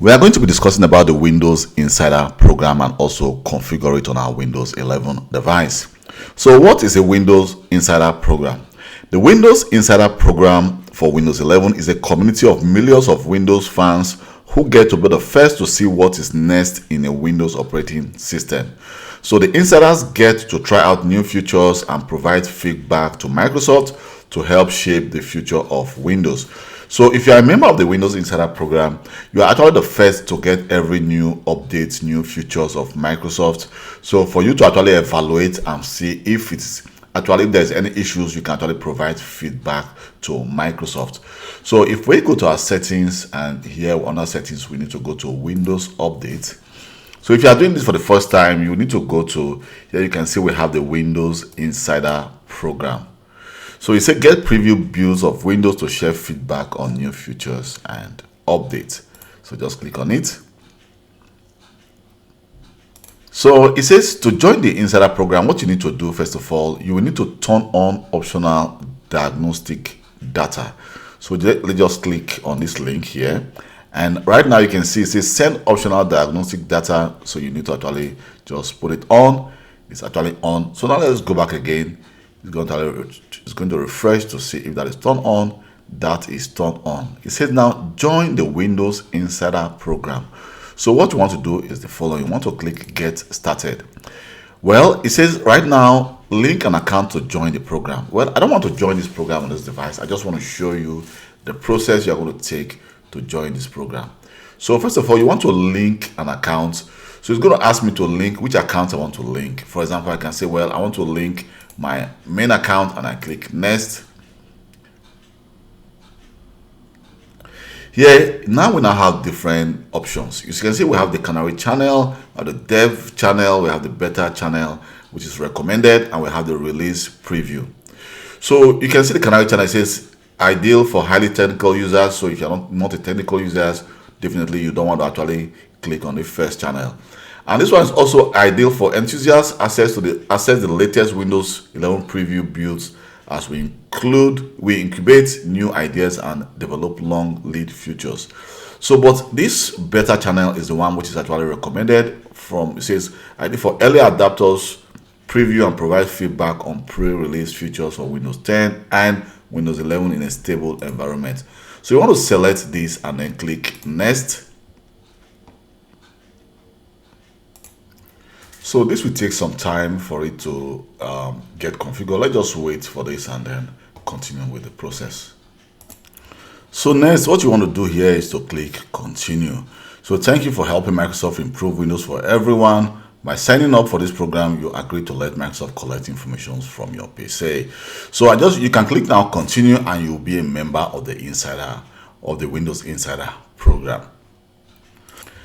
We are going to be discussing about the Windows Insider program and also configure it on our Windows 11 device. So what is a Windows Insider program? The Windows Insider program for Windows 11 is a community of millions of Windows fans who get to be the first to see what is next in a Windows operating system. So the insiders get to try out new features and provide feedback to Microsoft to help shape the future of Windows. So if you are a member of the Windows Insider program, you are actually the first to get every new update, new features of Microsoft. So for you to actually evaluate and see if there's any issues, you can actually provide feedback to Microsoft. So if we go to our settings, and here under settings, we need to go to Windows Update. So if you are doing this for the first time, you need to go to here. You can see we have the Windows Insider program. So it says get preview builds of Windows to share feedback on new features and updates. So just click on it. So it says to join the Insider program, what you need to do, first of all, you will need to turn on optional diagnostic data. So let's just click on this link here. And right now you can see it says send optional diagnostic data. So you need to actually just put it on. It's actually on. So now let's go back again. It's going to refresh to see if that is turned on. That is turned on. It says now join the Windows Insider program. So what you want to do is the following. You want to click get started. Well, it says right now link an account to join the program. Well, I don't want to join this program on this device. I just want to show you the process you're going to take to join this program. So first of all, you want to link an account. So it's going to ask me to link which account I want to link. For example, I can say, well, I want to link my main account, and I click next. Here now we have different options. You can see we have the Canary channel, we have the dev channel, we have the beta channel, which is recommended, and we have the release preview. So you can see the Canary channel says ideal for highly technical users. So if you're not a technical user, definitely you don't want to actually click on the first channel. And this one is also ideal for enthusiasts, access the latest Windows 11 preview builds as we incubate new ideas and develop long lead features. So, but this beta channel is the one which is actually recommended it says ideal for early adapters, preview and provide feedback on pre-release features for Windows 10 and Windows 11 in a stable environment. So you want to select this and then click next. So this will take some time for it to get configured. Let's just wait for this and then continue with the process. So next, what you want to do here is to click continue. So thank you for helping Microsoft improve Windows for everyone. By signing up for this program, you agree to let Microsoft collect information from your PC. So you can click now continue, and you'll be a member of the Windows Insider program.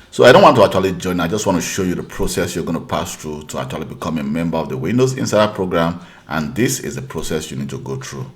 So I don't want to actually join. I just want to show you the process you're going to pass through to actually become a member of the Windows Insider program. And this is the process you need to go through.